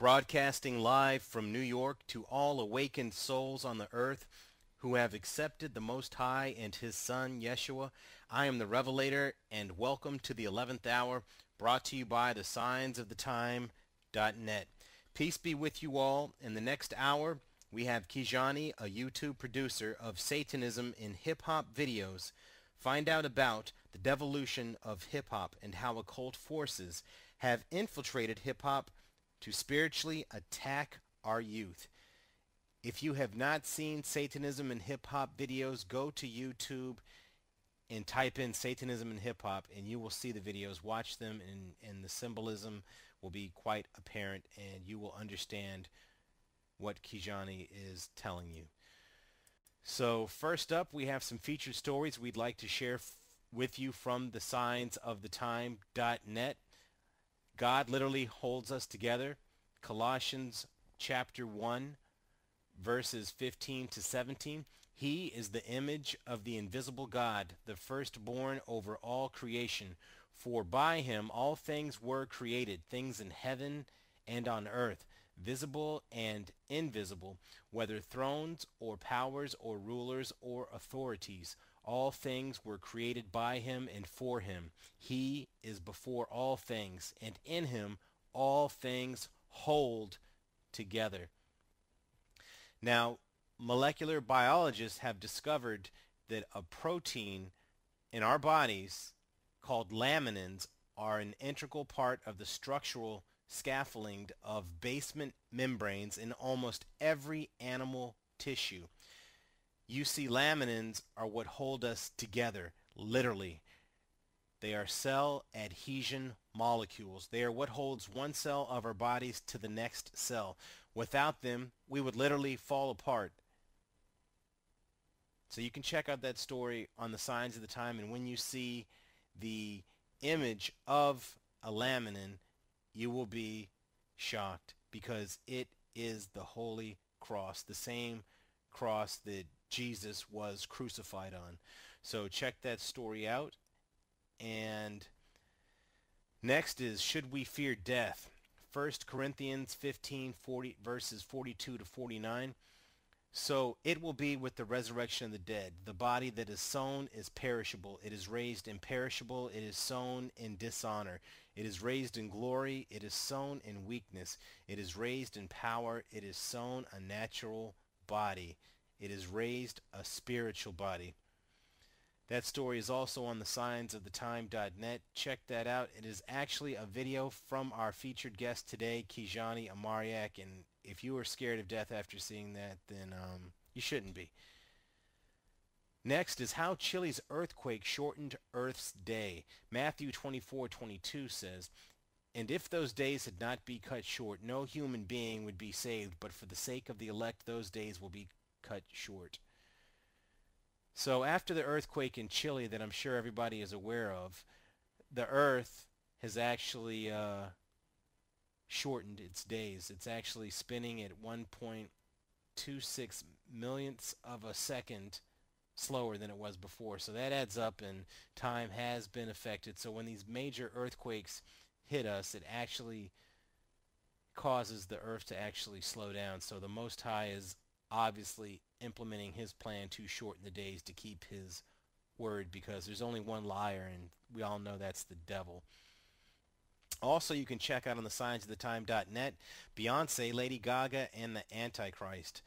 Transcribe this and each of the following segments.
broadcasting live from New York to all awakened souls on the earth who have accepted the Most High and His Son, Yeshua. I am the Revelator, and welcome to the 11th hour, brought to you by the Signs of the Time.net. Peace be with you all. In the next hour, we have Kijani, a YouTube producer of Satanism in hip-hop videos. Find out about the devolution of hip-hop and how occult forces have infiltrated hip-hop to spiritually attack our youth. If you have not seen Satanism in hip-hop videos, go to YouTube and type in Satanism in hip-hop and you will see the videos. Watch them and the symbolism will be quite apparent and you will understand what Kijani is telling you. So first up, we have some featured stories we'd like to share with you from the Signs of the Time.net. God literally holds us together. Colossians chapter 1, verses 15 to 17. He is the image of the invisible God, the firstborn over all creation. For by him all things were created, things in heaven and on earth, visible and invisible, whether thrones or powers or rulers or authorities. All things were created by him and for him. He is before all things, and in him all things hold together. Now, molecular biologists have discovered that a protein in our bodies called laminins are an integral part of the structural scaffolding of basement membranes in almost every animal tissue. You see, laminins are what hold us together, literally. They are cell adhesion molecules. They are what holds one cell of our bodies to the next cell. Without them, we would literally fall apart. So you can check out that story on the Signs of the Time, and when you see the image of a laminin, you will be shocked because it is the Holy Cross, the same cross that Jesus was crucified on. So check that story out. And next is, should we fear death? 1 Corinthians 15:40 verses 42 to 49. So it will be with the resurrection of the dead. The body that is sown is perishable. It is raised imperishable. It is sown in dishonor. It is raised in glory. It is sown in weakness. It is raised in power. It is sown a natural body. It is raised a spiritual body. That story is also on the Signs of the Time.net. Check that out. It is actually a video from our featured guest today, Kijani Amariak, and if you are scared of death after seeing that, then you shouldn't be. Next is how Chile's earthquake shortened Earth's day. Matthew 24:22 says, "And if those days had not been cut short, no human being would be saved, but for the sake of the elect, those days will be cut short." So after the earthquake in Chile that I'm sure everybody is aware of, the Earth has actually shortened its days. It's actually spinning at 1.26 millionths of a second slower than it was before. So that adds up, and time has been affected. So when these major earthquakes hit us, it actually causes the Earth to actually slow down. So the Most High is obviously implementing his plan to shorten the days to keep his word, because there's only one liar, and we all know that's the devil. Also, you can check out on the signsofthetimes.net Beyonce, Lady Gaga, and the Antichrist.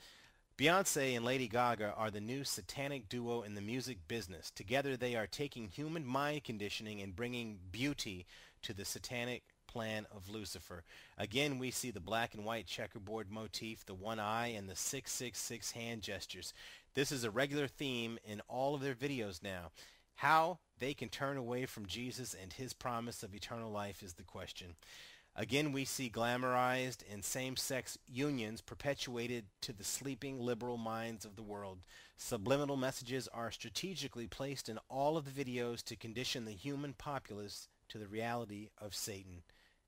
Beyonce and Lady Gaga are the new satanic duo in the music business. Together they are taking human mind conditioning and bringing beauty to the satanic plan of Lucifer. Again, we see the black and white checkerboard motif, the one eye, and the 666 hand gestures. This is a regular theme in all of their videos now. How they can turn away from Jesus and his promise of eternal life is the question. Again, we see glamorized and same-sex unions perpetuated to the sleeping liberal minds of the world. Subliminal messages are strategically placed in all of the videos to condition the human populace to the reality of Satan.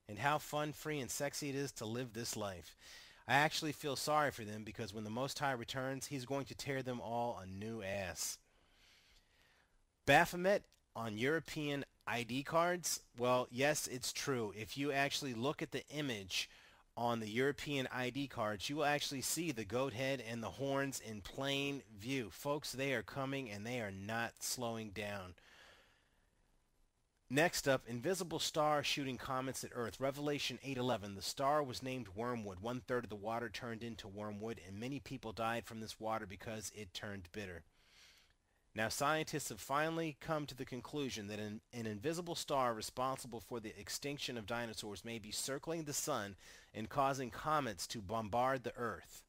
And how fun, free, and sexy it is to live this life. I actually feel sorry for them, because when the Most High returns, he's going to tear them all a new ass. Baphomet on European ID cards? Well, yes, it's true. If you actually look at the image on the European ID cards, you will actually see the goat head and the horns in plain view. Folks, they are coming and they are not slowing down. Next up, invisible star shooting comets at Earth. Revelation 8:11. The star was named Wormwood. 1/3 of the water turned into wormwood, and many people died from this water because it turned bitter. Now, scientists have finally come to the conclusion that an invisible star responsible for the extinction of dinosaurs may be circling the sun and causing comets to bombard the Earth.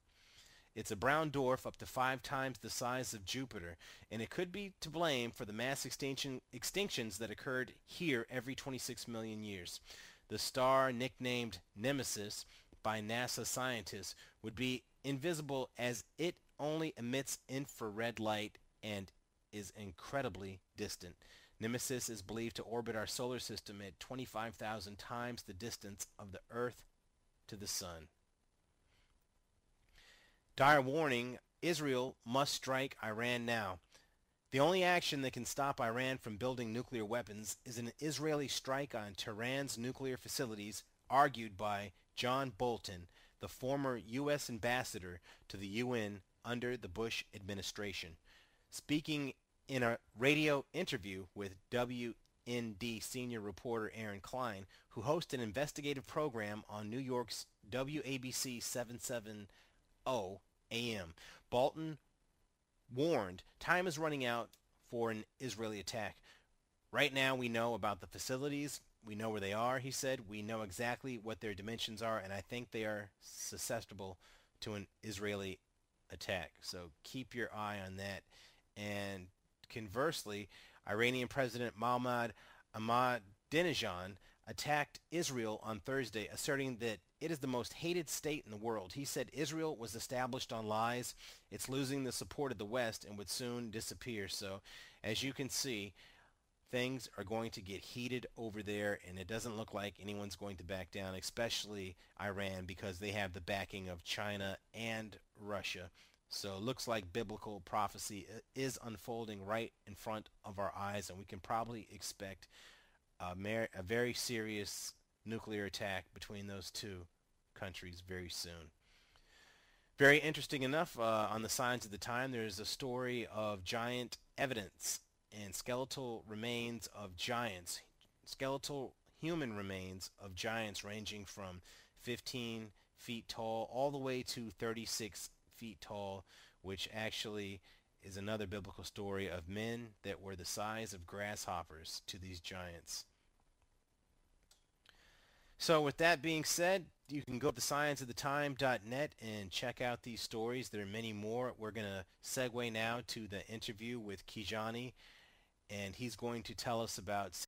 It's a brown dwarf up to 5 times the size of Jupiter, and it could be to blame for the mass extinctions that occurred here every 26 million years. The star, nicknamed Nemesis by NASA scientists, would be invisible as it only emits infrared light and is incredibly distant. Nemesis is believed to orbit our solar system at 25,000 times the distance of the Earth to the Sun. Dire warning, Israel must strike Iran now. The only action that can stop Iran from building nuclear weapons is an Israeli strike on Tehran's nuclear facilities, argued by John Bolton, the former U.S. ambassador to the UN under the Bush administration. Speaking in a radio interview with WND senior reporter Aaron Klein, who hosts an investigative program on New York's WABC 770 AM. Bolton warned time is running out for an Israeli attack. Right now we know about the facilities. We know where they are, he said. We know exactly what their dimensions are, and I think they are susceptible to an Israeli attack. So keep your eye on that. And conversely, Iranian President Mohammad Ahmadinejad attacked Israel on Thursday, asserting that it is the most hated state in the world. He said Israel was established on lies. It's losing the support of the West and would soon disappear. So, as you can see, things are going to get heated over there, and it doesn't look like anyone's going to back down, especially Iran, because they have the backing of China and Russia. So it looks like biblical prophecy is unfolding right in front of our eyes, and we can probably expect a very serious nuclear attack between those two countries very soon. Very interesting enough, on the Signs of the Time, there's a story of giant evidence and skeletal remains of giants, skeletal human remains of giants ranging from 15 feet tall all the way to 36 feet tall, which actually is another biblical story of men that were the size of grasshoppers to these giants. So with that being said, you can go to thescienceofthetime.net and check out these stories. There are many more. We're going to segue now to the interview with Kijani, and he's going to tell us about